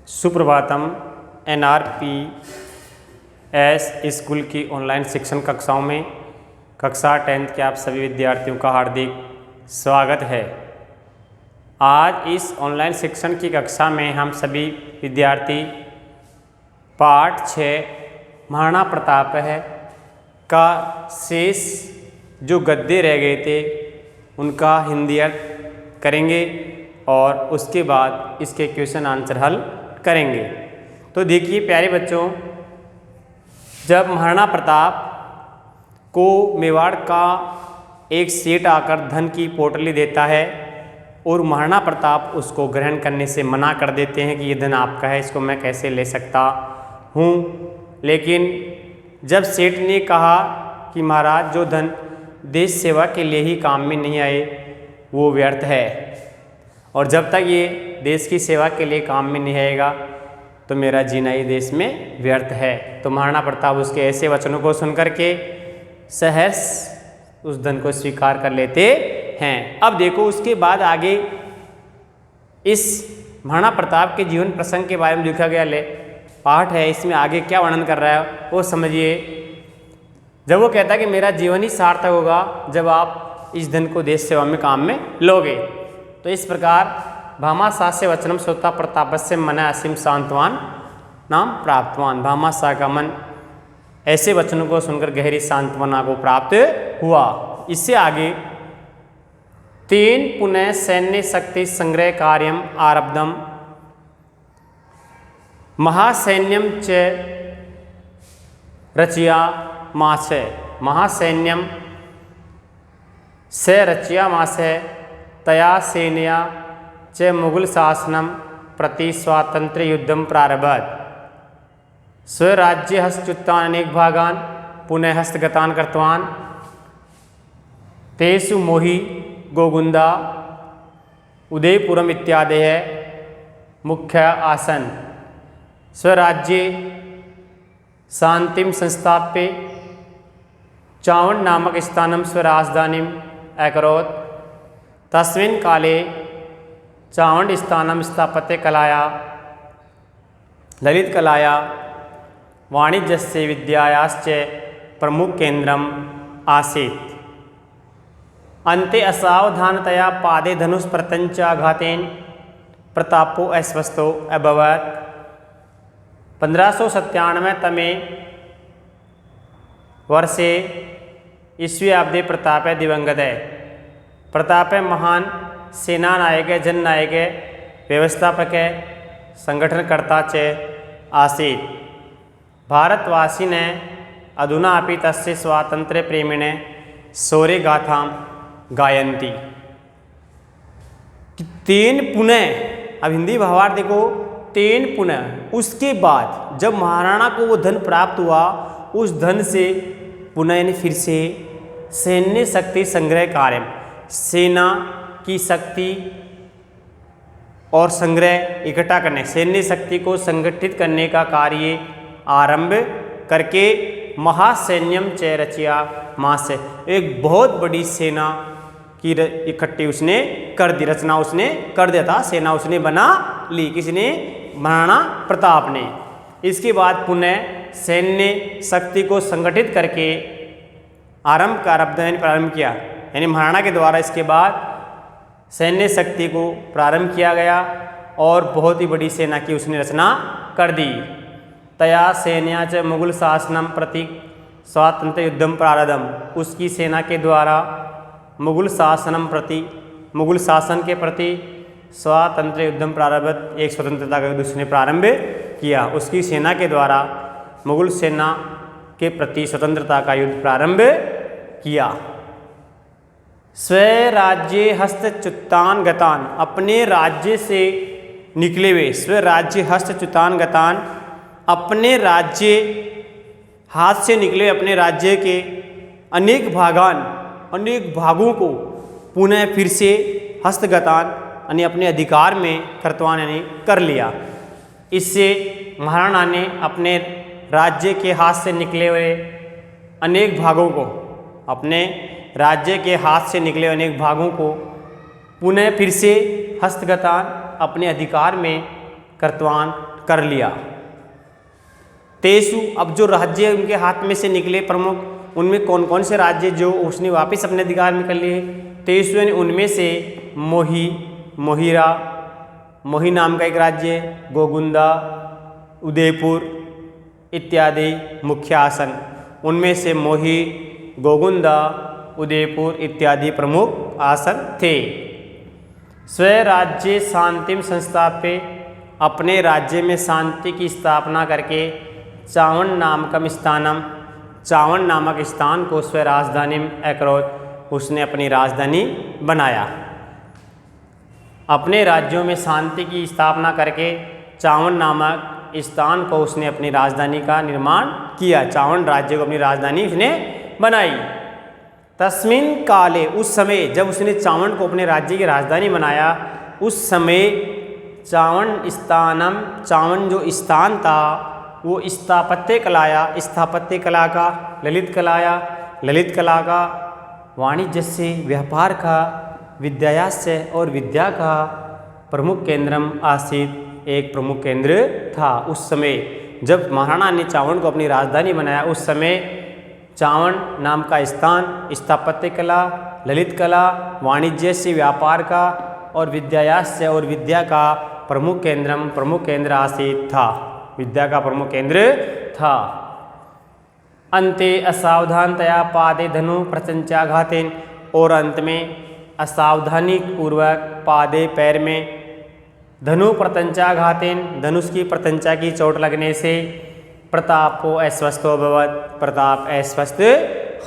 Suprabhatam. NRPS school की online शिक्षण कक्षाओं में कक्षा 10th के आप सभी विद्यार्थियों का हार्दिक स्वागत है। आज इस ऑनलाइन शिक्षण की कक्षा में हम सभी विद्यार्थी पाठ 6 महाराणा प्रताप है का शेष जो गद्य रह गए थे उनका हिंदी अर्थ करेंगे और उसके बाद इसके क्वेश्चन आंसर हल करेंगे। तो देखिए प्यारे बच्चों, जब महाराणा प्रताप को मेवाड़ का एक सेठ आकर धन की पोटली देता है और महाराणा प्रताप उसको ग्रहण करने से मना कर देते हैं कि ये धन आपका है, इसको मैं कैसे ले सकता हूँ। लेकिन जब सेठ ने कहा कि महाराज जो धन देश सेवा के लिए ही काम में नहीं आए वो व्यर्थ है, और जब तक ये देश की सेवा के लिए काम में नहीं आएगा तो मेरा जीना ही देश में व्यर्थ है। तो महाराणा प्रताप उसके ऐसे वचनों को सुनकर के सहर्ष उस धन को स्वीकार कर लेते हैं। अब देखो उसके बाद आगे इस महाराणा प्रताप के जीवन प्रसंग के बारे में लिखा गया पाठ है, इसमें आगे क्या वर्णन कर रहा है वो समझिए। जब वो कहता है कि मेरा जीवन ही सार्थक होगा जब आप इस धन को देश सेवा में काम में लोगे, तो इस प्रकार भामाशास्य वचनम श्रोता प्रतापस्य मन असीम शांतवान नाम प्राप्तवान। भामाशाह का मन ऐसे वचनों को सुनकर गहरी सांत्वना को प्राप्त हुआ। इससे आगे 3 पुनः सैन्य शक्ति संग्रह कार्यम आरब्धम महासैन्यम च रचया मासे। महासैन्यम से रचया मासे तया सेनया च मुगल शासनम प्रति स्वातंत्र्य युद्धम प्रारभत। स्वराज्य हस्तच्युतान अनेक भागान पुनः हस्तगतान कृतवान तेषु मोहि गोगुंदा उदयपुरम इत्यादि है मुख्य आसन। स्वराज्ये शांतिम संस्थाप्य चावण नामक स्थानम स्वराजधानीम अकरोत्। तस्मिन् काले चावंड स्थानम स्थापत्य कलाया ललित कलाया वाणिज्यस्य विद्यायाश्च प्रमुख केंद्रम आसीत्। अन्ते असावधानतया पादे धनुष प्रतंच आघातेन प्रतापो अस्वस्थो अभवत्। 1597 तमे वर्षे ईस्वीअब्दे प्रताप दिवंगत है। प्रताप महान सेना नायक है, जन नायक है, व्यवस्थापक है, संगठनकर्ता च आसीत्। भारतवासी ने अधुना अपि तस्य स्वातंत्र्य प्रेमिणे शौर्य गाथा गायन्ति। 3 पुनः, अब हिंदी भावार्थ देखो, 3 पुनः उसके बाद जब महाराणा को वो धन प्राप्त हुआ उस धन से पुनः यानी फिर से सैन्य शक्ति संग्रह कार्य, सेना की शक्ति और संग्रह इकट्ठा करने, सैन्य शक्ति को संगठित करने का कार्य आरंभ करके महासैन्यम च रचया मास, एक बहुत बड़ी सेना की इकट्ठी उसने कर दी, रचना उसने कर दिया था, सेना उसने बना ली। किसने? महाराणा प्रताप ने। इसके बाद पुनः सैन्य शक्ति को संगठित करके प्रारंभ किया, यानी महाराणा के द्वारा इसके बाद सैन्य शक्ति को प्रारंभ किया गया और बहुत ही बड़ी सेना की उसने रचना कर दी। तया सेना च मुगल शासनम प्रति स्वातंत्र्य युद्धम प्रारब्धम, उसकी सेना के द्वारा मुगल शासन के प्रति स्वातंत्र्य युद्धम प्रारब्ध, एक स्वतंत्रता का युद्ध उसने प्रारंभ किया। उसकी सेना के द्वारा मुगल सेना के प्रति स्वतंत्रता का युद्ध प्रारंभ किया। स्वराज्य हस्तच्युतान गतान, अपने राज्य से निकले हुए, स्वराज्य हस्तच्युतान गतान, अपने राज्य हाथ से निकले अपने राज्य के अनेक भागों को पुनः फिर से हस्तगतान यानी अपने अधिकार में कर्तवान यानी कर लिया। इससे महाराणा ने अपने राज्य के हाथ से निकले हुए अनेक भागों को, अपने राज्य के हाथ से निकले अनेक भागों को पुनः फिर से हस्तगतान अपने अधिकार में कर्तवान कर लिया। तेसु, अब जो राज्य उनके हाथ में से निकले प्रमुख, उनमें कौन कौन से राज्य जो उसने वापस अपने अधिकार में कर लिए। तेसु यानी उनमें से मोहिरा, मोही नाम का एक राज्य, गोगुंदा, उदयपुर इत्यादि मुख्य आसन। उनमें से मोही, गोगुंदा, उदयपुर इत्यादि प्रमुख आसन थे। स्वराज्य शांतिम संस्थाप्य, अपने राज्य में शांति की स्थापना करके चावण नामक स्थान को स्वराजधानी अकरोत, उसने अपनी राजधानी बनाया। अपने राज्यों में शांति की स्थापना करके चावण नामक स्थान को उसने अपनी राजधानी का निर्माण किया। चावण राज्य को अपनी राजधानी उसने बनाई। तस्मिन काले, उस समय जब उसने चावण को अपने राज्य की राजधानी बनाया, उस समय चावण जो स्थान था वो स्थापत्य कला का, ललित कला का, वाणिज्य से, व्यापार का, विद्यायास्य और विद्या का प्रमुख केंद्रम आसीत, एक प्रमुख केंद्र था। उस समय जब महाराणा ने चावण को अपनी राजधानी बनाया, उस समय चावण नाम का स्थान स्थापत्य कला, ललित कला, वाणिज्य से, व्यापार का और विद्यायास्य और विद्या का प्रमुख केंद्र आसीत था, विद्या का प्रमुख केंद्र था। अंते असावधानतया पादे धनु प्रत्यंचाघातेन, और अंत में असावधानी पूर्वक पादे पैर में धनु प्रत्यंचाघातेन, धनुष की प्रत्यंचा की चोट लगने से प्रतापो अस्वस्थो भवत, प्रताप अस्वस्थ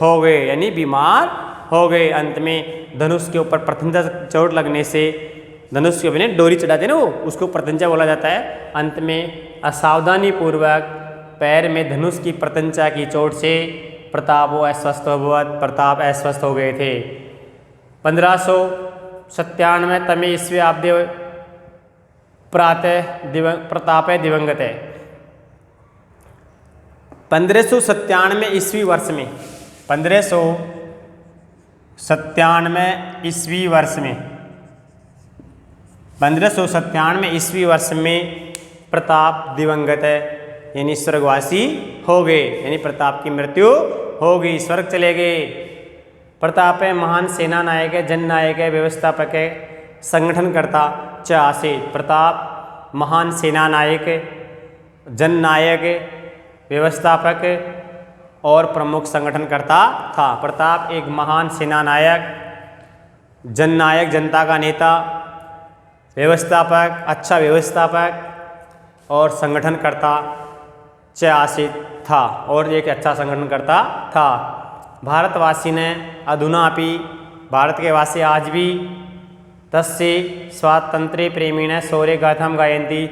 हो गए यानी बीमार हो गए। अंत में धनुष के ऊपर प्रत्यंचा चोट लगने से, धनुष के ऊपर डोरी चढ़ाते ना वो, उसको प्रत्यंचा बोला जाता है। अंत में असावधानी पूर्वक पैर में धनुष की प्रत्यंचा की चोट से प्रतापो अस्वस्थ भवत, प्रताप अस्वस्थ हो गए थे। 1597 तमे ईस्वी आब्दे प्रतापे दिवंगत है। 1597 ईस्वी वर्ष में, 1597 ईस्वी वर्ष में, 1597 ईस्वी वर्ष में प्रताप दिवंगत है यानी स्वर्गवासी हो गए, यानी प्रताप की मृत्यु हो गई, स्वर्ग चले गए। प्रताप है महान सेना नायक है, जननायक है, व्यवस्थापक है, संगठनकर्ता च आसीत। प्रताप महान सेना नायक, जननायक, व्यवस्थापक और प्रमुख संगठनकर्ता था। प्रताप एक महान सेना नायक, जननायक जनता का नेता, व्यवस्थापक अच्छा व्यवस्थापक और संगठनकर्ता च आसीत था, और एक अच्छा संगठनकर्ता था। भारतवासी ने अधुनापि, भारत के वासी आज भी तस्य स्वातंत्र्य प्रेमी ने शौर्य गाथाम गायंती,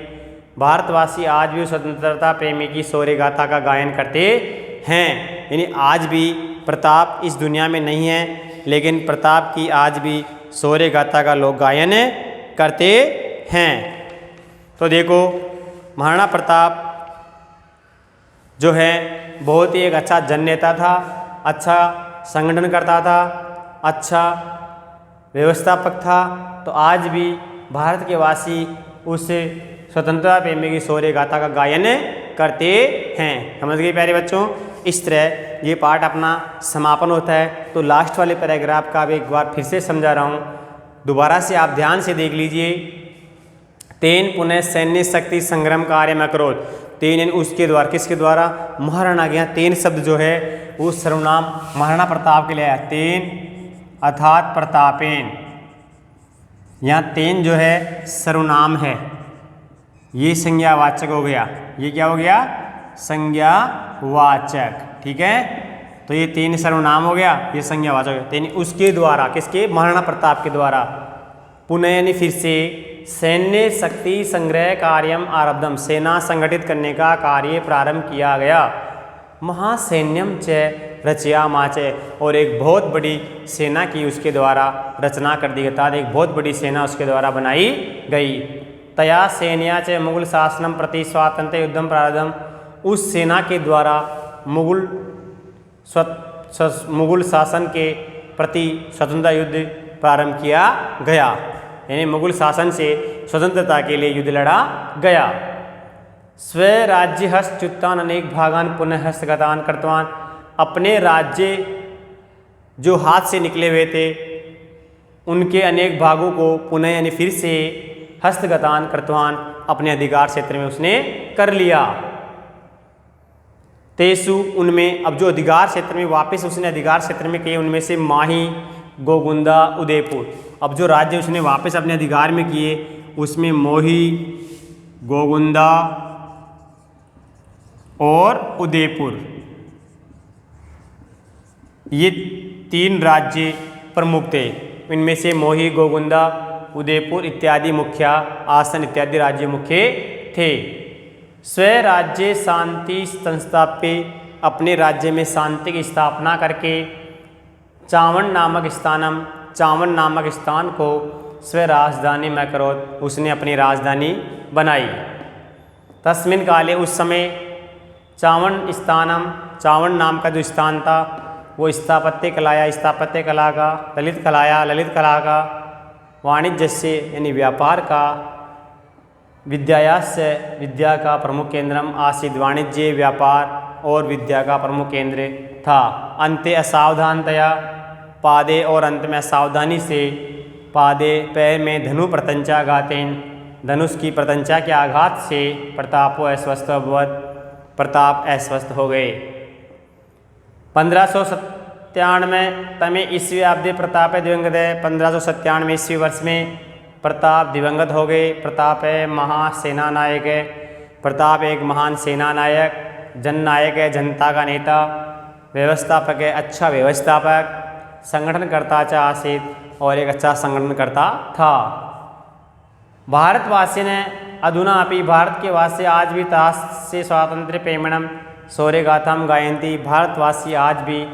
भारतवासी आज भी स्वतंत्रता प्रेमी की शौर्य गाथा का गायन करते हैं। यानी आज भी प्रताप इस दुनिया में नहीं है, लेकिन प्रताप की आज भी शौर्य गाथा का लोग गायन करते हैं। तो देखो महाराणा प्रताप जो है बहुत ही एक अच्छा जननेता था, अच्छा संगठनकर्ता था, अच्छा व्यवस्थापक था। तो आज भी भारत के वासी उस स्वतंत्रता प्रेमी की शौर्य गाथा का गायन करते हैं। समझ गए प्यारे बच्चों। इस तरह ये पाठ अपना समापन होता है। तो लास्ट वाले पैराग्राफ का अब एक बार फिर से समझा रहा हूँ, दोबारा से आप ध्यान से देख लीजिए। तेन पुनः सैन्य शक्ति संग्राम कार्य में अकरोत, तेन उसके द्वारा, किसके द्वारा, महाराणा के। यहाँ तेन शब्द जो है वो सर्वनाम महाराणा प्रताप के लिए है। तेन अर्थात प्रतापेन, यहाँ तेन जो है सर्वनाम है, ये संज्ञावाचक हो गया। ये क्या हो गया, संज्ञावाचक। ठीक है, तो ये तेन सर्वनाम हो गया, ये संज्ञावाचक। तेन उसके द्वारा, किसके, महाराणा प्रताप के द्वारा। पुनः यानी फिर से, सैन्य शक्ति संग्रह कार्यम आरब्धम, सेना संगठित करने का कार्य प्रारंभ किया गया। महासैन्यम च रचयामाच, और एक बहुत बड़ी सेना की उसके द्वारा रचना कर दी गई, एक बहुत बड़ी सेना उसके द्वारा बनाई गई। तया सैन्या च मुगल शासनम प्रति स्वातंत्र युद्धम प्रारब्धम, उस सेना के द्वारा मुगल शासन के प्रति स्वतंत्रता युद्ध प्रारंभ किया गया। यानी मुगल शासन से स्वतंत्रता के लिए युद्ध लड़ा गया। स्वराज्य हस्तच्युतान अनेक भागान पुनः हस्तगतान कृतवान, अपने राज्य जो हाथ से निकले हुए थे उनके अनेक भागों को पुनः यानी फिर से हस्तगतान कृतवान, अपने अधिकार क्षेत्र में उसने कर लिया। तेसु, उनमें, अब जो अधिकार क्षेत्र में वापस उसने अधिकार क्षेत्र में किए उनमें से माही, गोगुंदा, उदयपुर। अब जो राज्य उसने वापस अपने अधिकार में किए उसमें मोही, गोगुंदा और उदयपुर, ये 3 राज्य प्रमुख थे। इनमें से मोही, गोगुंदा, उदयपुर इत्यादि मुख्या आसन इत्यादि राज्य मुख्य थे। स्वराज्य शांति संस्थाप्य, अपने राज्य में शांति की स्थापना करके चावन नामक स्थान को स्वराजधानी में करोत, उसने अपनी राजधानी बनाई। तस्मिन काले, उस समय चावन नाम का जो स्थान था वो स्थापत्य कला का, ललित कला का, वाणिज्य से यानी व्यापार का, विद्या का प्रमुख केंद्रम आसीद, वाणिज्य, व्यापार और विद्या का प्रमुख केंद्र था। अंते असावधानतया पादे, और अंत में सावधानी से पादे पैर में धनु प्रतंचा गातेन, धनुष की प्रतंचा के आघात से प्रतापो अस्वस्थ अभवत, प्रताप अस्वस्थ हो गए। 1597 तमे ईस्वी अब्दे प्रताप दिवंगत है। 1597 ईस्वी वर्ष में प्रताप दिवंगत हो गए। प्रताप है महासेना नायक है, प्रताप एक महान सेना नायक, जननायक है, जनता का नेता, व्यवस्थापक है, अच्छा व्यवस्थापक, संगठनकर्ता चा आसित, और एक अच्छा संगठनकर्ता था। भारतवासी ने अधुना अपनी, भारत के वासी आज भी ताश से स्वातंत्र्य प्रेमणम शौर्य गाथाम गायंती, भारतवासी आज भी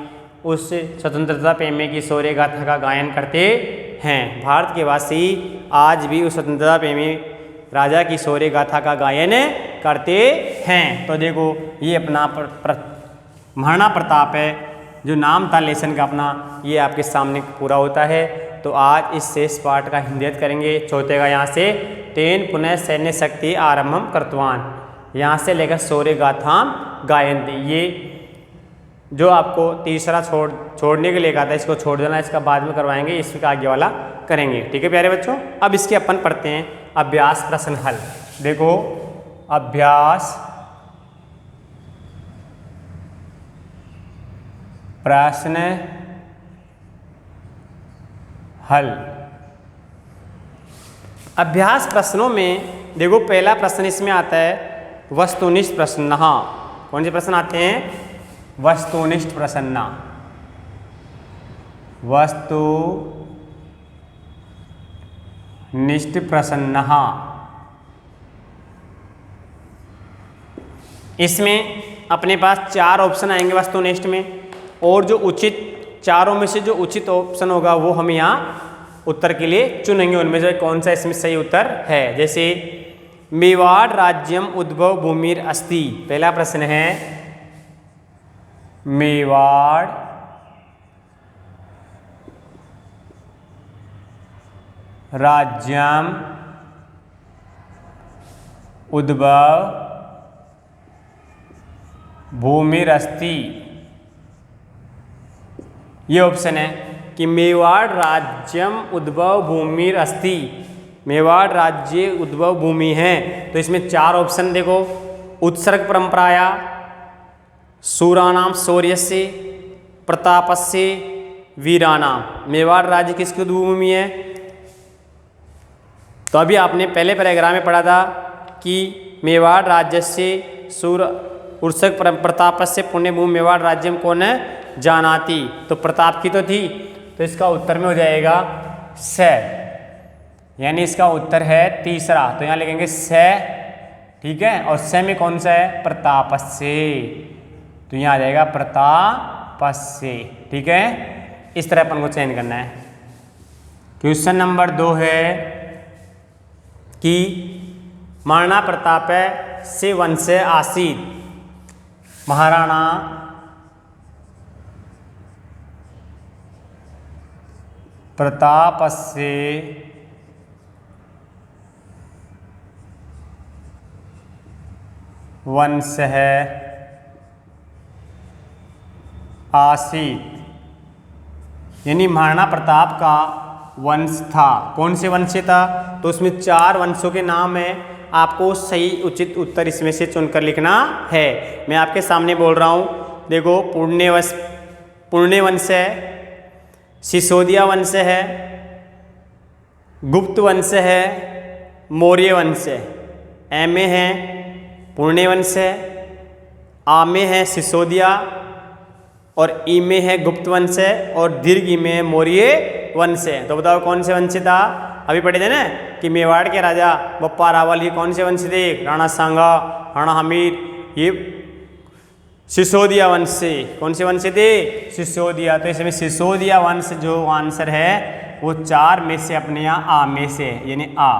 उस स्वतंत्रता प्रेमी की शौर्य गाथा का गायन करते हैं। भारत के वासी आज भी उस स्वतंत्रता प्रेमी राजा की शौर्य गाथा का गायन करते हैं। तो देखो ये अपना महाराणा प्रताप है, जो नाम था लेसन का अपना, ये आपके सामने पूरा होता है। तो आज इस शेष पाठ का हिंदियत करेंगे। चौथे का यहाँ से तेन पुनः सैन्य शक्ति आरंभम कर्तवान, यहाँ से लेकर शौर्य गाथाम गायन, ये जो आपको तीसरा छोड़ने के लिए कहा था इसको छोड़ देना, इसका बाद में करवाएंगे, इसका आगे वाला करेंगे। ठीक है प्यारे बच्चों। अब इसके अपन पढ़ते हैं अभ्यास प्रश्न हल। देखो अभ्यास प्रश्न हल। अभ्यास प्रश्नों में देखो पहला प्रश्न इसमें आता है वस्तुनिष्ठ प्रश्न। हाँ, कौन से प्रश्न आते हैं? वस्तुनिष्ठ प्रश्न। वस्तुनिष्ठ प्रश्न। इसमें अपने पास 4 ऑप्शन आएंगे वस्तुनिष्ठ में, और जो उचित चारों में से जो उचित ऑप्शन होगा वो हम यहाँ उत्तर के लिए चुनेंगे, उनमें से कौन सा इसमें सही उत्तर है। जैसे मेवाड़ राज्यम उद्भव भूमिर अस्ति, पहला प्रश्न है मेवाड़ राज्यम उद्भव भूमिर अस्ति। ये ऑप्शन है कि मेवाड़ राज्यम उद्भव भूमिर अस्ति, मेवाड़ राज्य उद्भव भूमि है। तो इसमें 4 ऑप्शन देखो, उत्सर्ग परंपराया, सूरानाम शौर्यस्य, प्रतापस्य, वीरानाम। मेवाड़ राज्य किसकी उद्भव भूमि है? तो अभी आपने पहले पैराग्राफ में पढ़ा था कि मेवाड़ राज्य से उत्सर्ग प्रतापस्य पुण्यभूमि मेवाड़ राज्य में कौन है? जानाती। तो प्रताप की तो थी, तो इसका उत्तर में हो जाएगा स, यानी इसका उत्तर है तीसरा। तो यहाँ लिखेंगे स, ठीक है। और स में कौन सा है? प्रतापस्य। तो यहाँ आ जाएगा प्रतापस्य, ठीक है। इस तरह अपन को चयन करना है। क्वेश्चन नंबर 2 है कि महाराणा प्रताप से वंश आसीत, महाराणा प्रताप से वंश है आसीत, यानी महाराणा प्रताप का वंश था। कौन से वंश से था? तो उसमें 4 वंशों के नाम है, आपको सही उचित उत्तर इसमें से चुनकर लिखना है। मैं आपके सामने बोल रहा हूँ, देखो पुण्य वंश है, सिसोदिया वंश है, गुप्त वंश है, मौर्य वंश है। ए में है पुण्य वंश है, आ में है सिसोदिया और ई में है गुप्त वंश है और दीर्घ ई में है मौर्य वंश है। तो बताओ कौन से वंश था? अभी पढ़े थे ना कि मेवाड़ के राजा बप्पा रावल ये कौन से वंश थे? राणा सांगा, राणा हमीर, ये सिसोदिया वंश से। कौन से वंश थे? सिसोदिया। तो इसमें सिसोदिया वंश जो आंसर है वो 4 में से अपने यहाँ आ में से, यानी आ।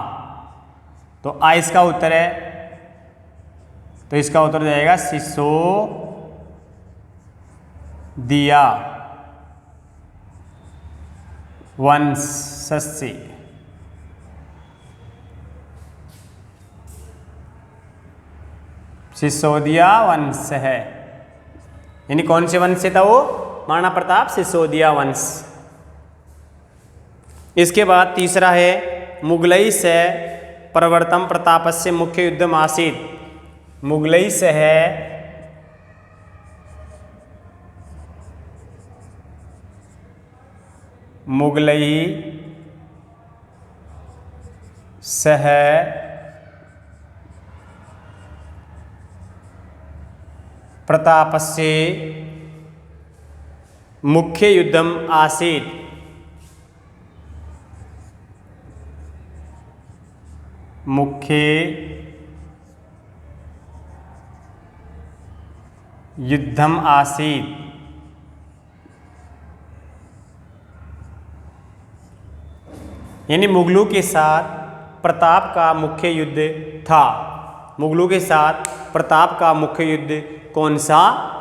तो आ इसका उत्तर है, तो इसका उत्तर जाएगा सिसोदिया वंश से। सिसोदिया वंश है, यानी कौन से वंश से था वो? महाराणा प्रताप सिसोदिया वंश। इसके बाद तीसरा है मुगलई से प्रवर्तम प्रतापस्य मुख्य युद्धम आसीत। मुगलई से है मुगलई सह प्रतापस्य मुख्य युद्धम आसीत। मुख्य युद्धम आसीत। यानी मुगलों के साथ प्रताप का मुख्य युद्ध था। मुगलों के साथ प्रताप का मुख्य युद्ध कौन सा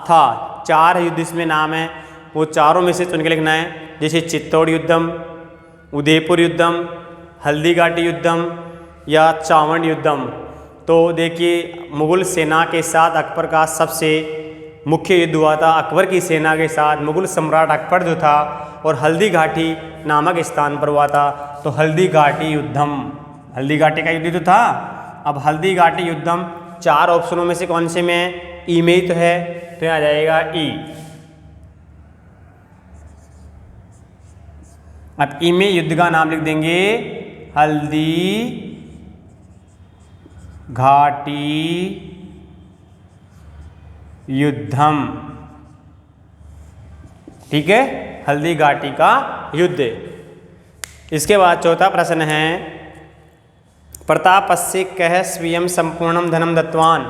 था? 4 युद्ध इसमें नाम है, वो चारों में से चुन के लिखना है। जैसे चित्तौड़ युद्धम, उदयपुर युद्धम, हल्दीघाटी युद्धम या चावंड युद्धम। तो देखिए मुगल सेना के साथ अकबर का सबसे मुख्य युद्ध हुआ था। अकबर की सेना के साथ मुगल सम्राट अकबर जो था और हल्दीघाटी नामक स्थान पर हुआ था। तो हल्दीघाटी युद्धम, हल्दीघाटी का युद्ध तो था। अब हल्दीघाटी युद्धम 4 ऑप्शनों में से कौन से में? ई में ही तो है, तो यहाँ आ जाएगा ई। अब ई में युद्ध का नाम लिख देंगे हल्दी घाटी युद्धम। ठीक है, हल्दी घाटी का युद्ध। इसके बाद चौथा प्रश्न है प्रतापस्य कह स्वयं संपूर्णम धनम दत्तवान।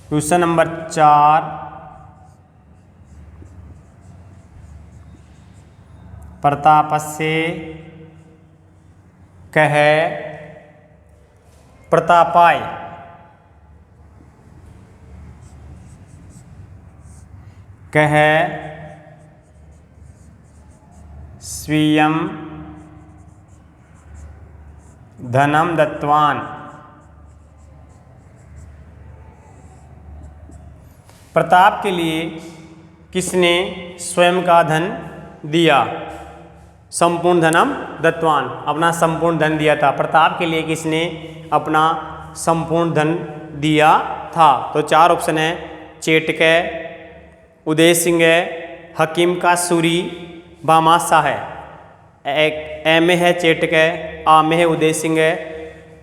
Question number 4। प्रतापस्य कह प्रतापाय कह स्वयं धनम दत्तवान। प्रताप के लिए किसने स्वयं का धन दिया? संपूर्ण धनम दत्तवान, अपना संपूर्ण धन दिया था। प्रताप के लिए किसने अपना संपूर्ण धन दिया था? तो 4 ऑप्शन है चेटकै, उदय सिंह है, हकीम का सूरी, भामाशाह है। ए में है चेटकै, आ में है उदय सिंह है,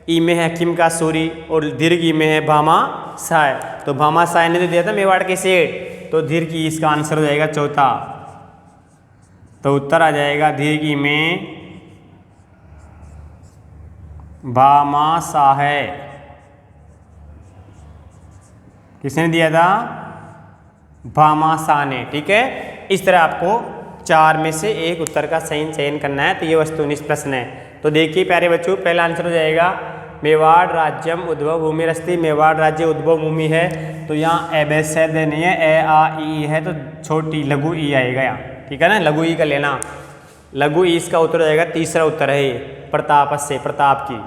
ई में है हकीम का सूरी और दीर्घ ई में है भामाशाह। तो भामाशाह ने तो दिया था मेवाड़ के सेठ, तो दीर्घ ई इसका आंसर हो जाएगा चौथा। तो उत्तर आ जाएगा दीर्घ ई में भामाशाह। किसने दिया था? भामाशाह ने। ठीक है, इस तरह आपको 4 में से एक उत्तर का सही चयन करना है। तो ये वस्तुनिष्ठ प्रश्न है। तो देखिए प्यारे बच्चों, पहला आंसर हो जाएगा मेवाड़ राज्यम उद्भव भूमि रस्ती। मेवाड़ राज्य उद्भव भूमि है, तो यहाँ एबेसैद नहीं है, ए आ ई है, तो छोटी लघु ई आएगा यहाँ। ठीक है ना, लघु ई का लेना। लघु ई इसका उत्तर हो जाएगा, तीसरा उत्तर है ये प्रताप से, प्रताप की।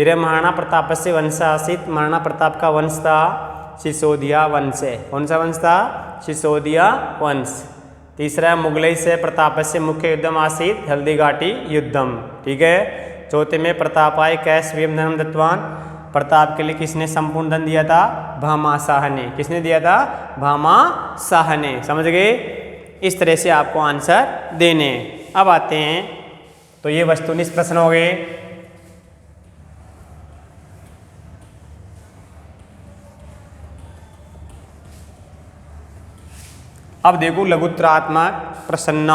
फिर महाराणा प्रताप से वंश आसित, महाराणा प्रताप का वंश था सिसोदिया वंश है। कौन सा वंश था? सिसोदिया वंश। तीसरा मुगलई से प्रताप से मुख्य युद्धम आसित हल्दी घाटी युद्धम। ठीक है। चौथे में प्रतापाय कैश व्यम धनम दत्तवान, प्रताप के लिए किसने संपूर्ण धन दिया था? भामाशाह ने। किसने दिया था? भामाशाह ने। समझ गए? इस तरह से आपको आंसर देने। अब आते हैं, तो ये वस्तुनिष्ठ प्रश्न हो गए। अब देखो लघुत्तरात्मक प्रश्न,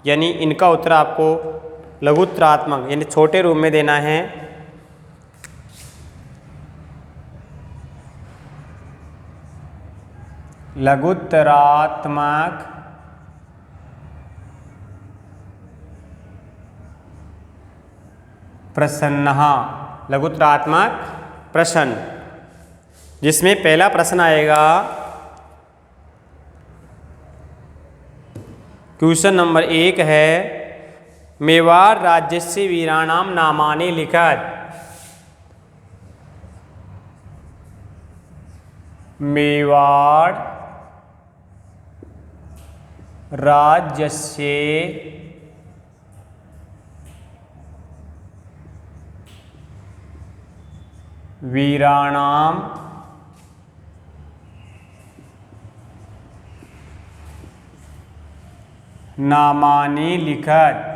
यानी इनका उत्तर आपको लघुत्तरात्मक यानी छोटे रूप में देना है। लघुत्तरात्मक प्रश्न, लघुत्तरात्मक प्रश्न, जिसमें पहला प्रश्न आएगा क्वेश्चन नंबर 1 है, मेवाड़ राज्यस्य वीराणाम नामानि लिखत। मेवाड़ राज्यस्य वीराणाम नामानि लिखत।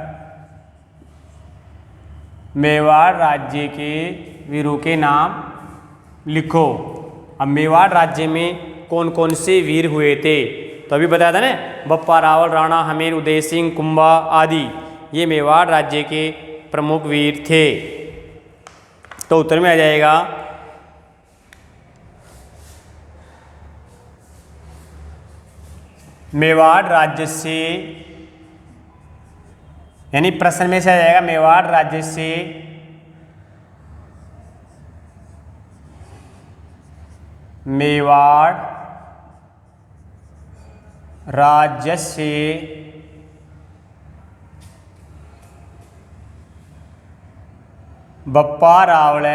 मेवाड़ राज्य के वीरों के नाम लिखो। अब मेवाड़ राज्य में कौन कौन से वीर हुए थे? तो अभी बताया था ना, बप्पा रावल, राणा हमीर, उदय सिंह, कुंभा आदि, ये मेवाड़ राज्य के प्रमुख वीर थे। तो उत्तर में आ जाएगा मेवाड़ राज्य से, यानी प्रश्न में से आ जाएगा मेवाड़ राज्य से मेवाड़ राज्य से बप्पा रावल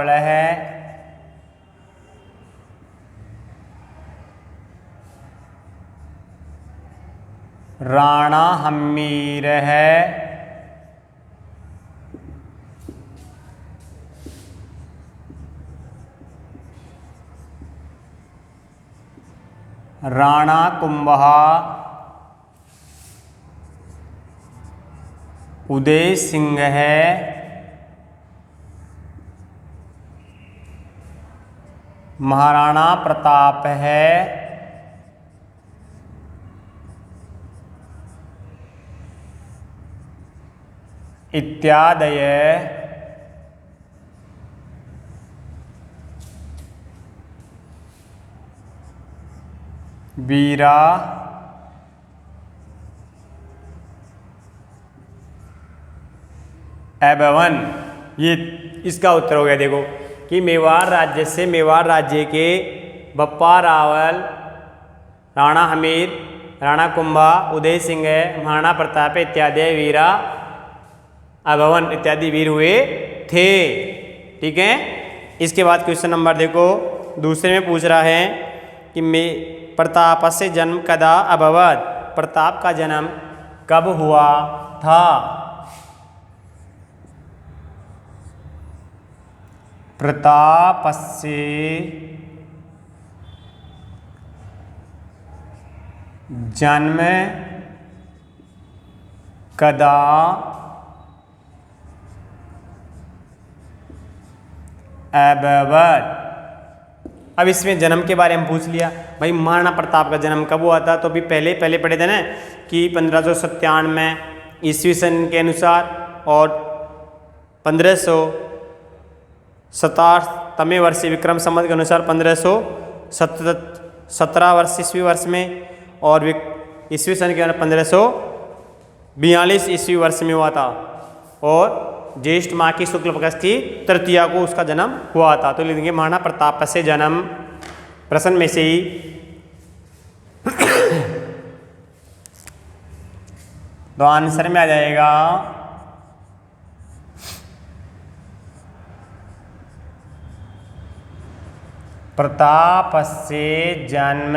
है, राणा हमीर है, राणा कुंभा, उदय सिंह है, महाराणा प्रताप है, इत्यादय वीरा एवं, ये इसका उत्तर हो गया। देखो कि मेवाड़ राज्य से मेवाड़ राज्य के बप्पा रावल, राणा हमीर, राणा कुंभा, उदय सिंह, महाराणा प्रताप इत्यादि वीरा अभवन इत्यादि वीर हुए थे। ठीक है। इसके बाद क्वेश्चन नंबर देखो, दूसरे में पूछ रहा है कि प्रताप से जन्म कदा अभवत, प्रताप का जन्म कब हुआ था? प्रताप से जन्म कदा अभवत। अब इसमें जन्म के बारे में पूछ लिया, भाई महाराणा प्रताप का जन्म कब हुआ था? तो अभी पहले पढ़े थे ना कि 1597 ईस्वी सन के अनुसार और 1567वें वर्ष विक्रम संवत के अनुसार 1517 वर्ष ईस्वी वर्ष में, और ईस्वी सन के 1542 ईस्वी वर्ष में हुआ था, और ज्येष्ठ माह की शुक्ल पक्ष की तृतीया को उसका जन्म हुआ था। तो लिखेंगे महाराणा प्रताप से जन्म, प्रश्न में से ही तो आंसर में आ जाएगा प्रतापस्य जन्म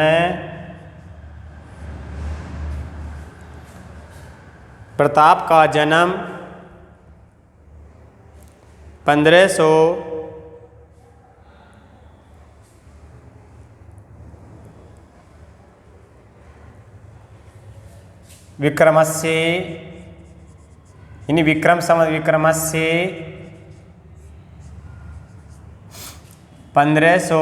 प्रताप का जन्म 1500 विक्रमस्य यानी विक्रम संवत विक्रमस्य 1500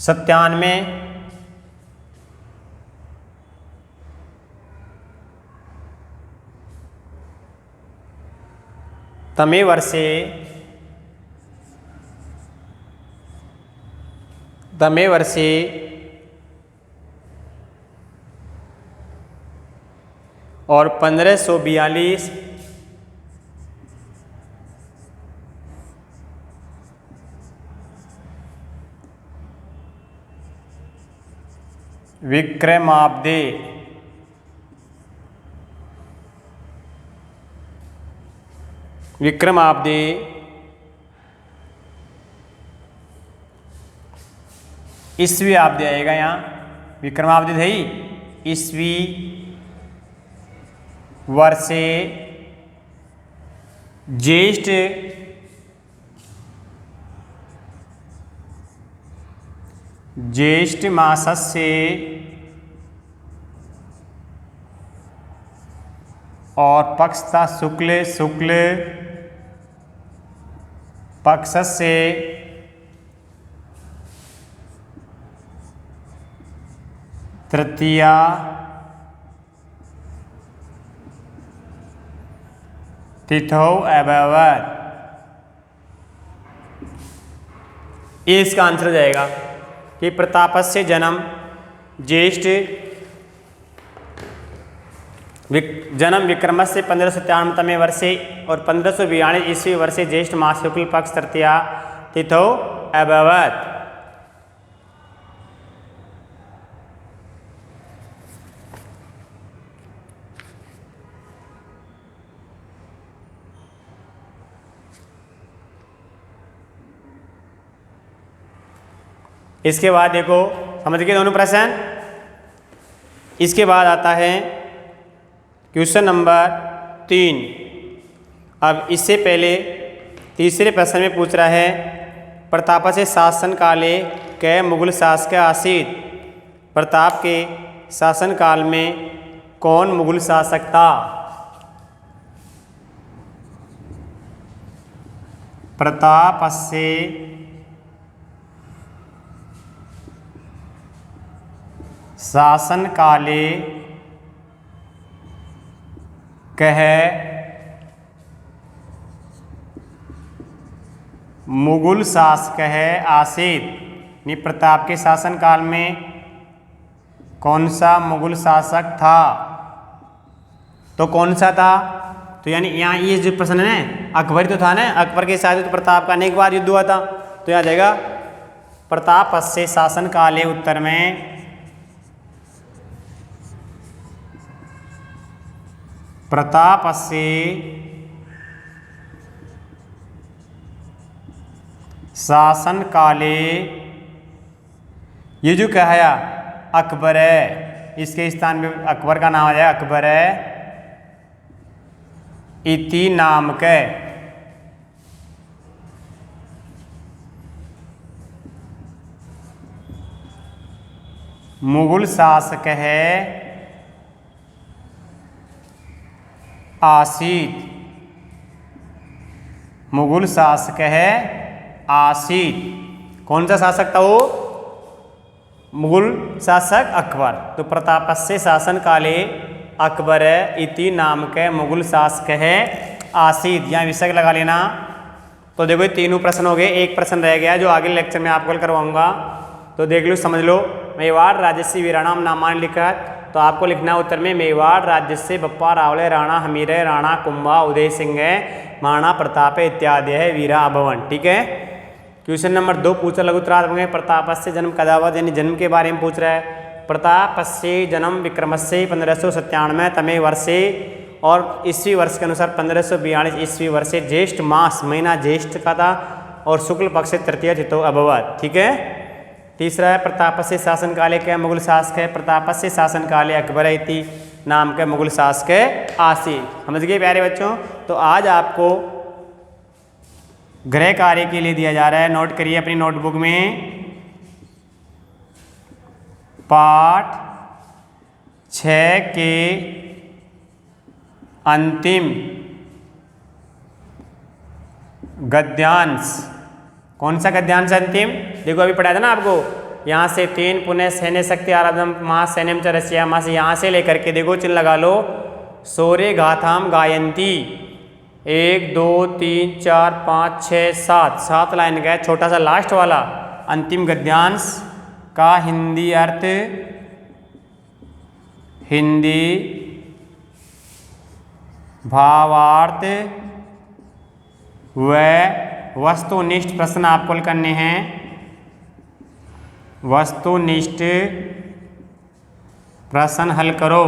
97 तमे वर्षे और 1542 विक्रमाब्दे ईस्वी आब्दे आएगा यहाँ। विक्रमाब्दे थे ईस्वी वर्षे ज्येष्ठ मासस्य और पक्षता शुक्ल पक्षस्य तृतीया तिथौ अभवत्। ये इसका आंसर हो जाएगा कि प्रतापस्य जन्म ज्येष्ठ जन्म विक्रमस्य 1597 वर्षे और 1542 ईस्वी वर्षे ज्येष्ठ मास शुक्ल पक्ष तृतीया तिथौ अभवत्। इसके बाद देखो समझ गए दोनों प्रश्न। इसके बाद आता है क्वेश्चन नंबर 3। अब इससे पहले तीसरे प्रश्न में पूछ रहा है प्रतापस्य शासन काले कै मुगल शासक आसीत्। प्रताप के शासन काल में कौन मुगल शासक था? प्रतापस्य शासन काले कह मुगल शासक आसीत्। यानी प्रताप के शासन काल में कौन सा मुगल शासक था? तो कौन सा था? तो यानी यहाँ ये जो प्रश्न है अकबर तो था ना, अकबर के साथ तो प्रताप का अनेक बार युद्ध हुआ था। तो यहाँ जाएगा प्रतापस्य शासन काले उत्तर में प्रतापस्य शासन काले ये जो कहा अकबर है, इसके स्थान में अकबर का नाम आ जाए अकबर है इति नाम के मुगल शासक है आसीत्। मुगल शासक है आसीत्। कौन सा शासक था वो? मुगल शासक अकबर। तो प्रतापस्य शासन काले अकबर इति नाम के मुगल शासक है आसीत्। यहाँ विषय लगा लेना। तो देखो ये तीनों प्रश्न हो गए, एक प्रश्न रह गया जो आगे लेक्चर में आपको करवाऊंगा। तो देख लो समझ लो। मेवाड़ राज्य से वीराणाम नामान लिखा, तो आपको लिखना उत्तर में मेवाड़ राज्य से बप्पा रावले राणा हमीरे राणा कुंभा उदय सिंह महाराणा प्रताप इत्यादि है वीरा अभवन। ठीक है। क्वेश्चन नंबर 2 पूछा लघुत्तरात्मक प्रताप से जन्म कदावत, यानी जन्म के बारे में पूछ रहा है। प्रतापस्य जन्म विक्रमस्य 1597 तमे वर्षे और ईस्वी वर्ष के अनुसार 1542 ईस्वी वर्षे ज्येष्ठ मास महीना ज्येष्ठ का था और शुक्ल पक्ष से तृतीय तिथो अभवत। ठीक है। तीसरा है प्रतापस्य शासन काले के मुगल शासक है प्रतापस्य शासन काले अकबर इति नाम के मुगल शासक आसी। समझ गए प्यारे बच्चों। तो आज आपको गृह कार्य के लिए दिया जा रहा है, नोट करिए अपनी नोटबुक में पाठ 6 के अंतिम गद्यांश। कौन सा गद्यांश अंतिम? देखो अभी पढ़ाया था ना आपको, यहाँ से 3 पुनः सैन्य शक्ति आराधम मास सैन्यम च रस्या मास, यहाँ से लेकर के देखो चिन्ह लगा लो, सौर्य गाथाम गायंती 1 2 3 4 5 6 7 लाइन का है, छोटा सा लास्ट वाला अंतिम गद्यांश का हिंदी अर्थ, हिंदी भावार्थ व वस्तुनिष्ठ प्रश्न आपको करने हैं। वस्तुनिष्ठ प्रश्न हल करो।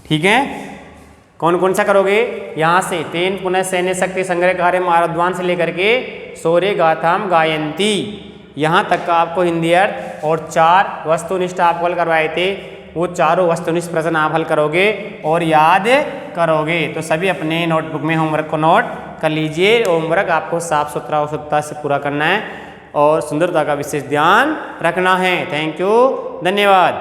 ठीक है। कौन कौन सा करोगे? यहाँ से 3 पुनः सैन्य शक्ति संग्रह कार्य मारद्वान से लेकर के सौर्य गाथाम गायंती यहाँ तक का आपको हिंदी अर्थ और 4 वस्तुनिष्ठ आपको हल करवाए थे, वो चारों वस्तुनिष्ठ प्रश्न आप हल करोगे और याद करोगे। तो सभी अपने नोटबुक में होमवर्क को नोट कर लीजिए। होमवर्क आपको साफ सुथरा और शुद्धता से पूरा करना है और सुंदरता का विशेष ध्यान रखना है। थैंक यू, धन्यवाद।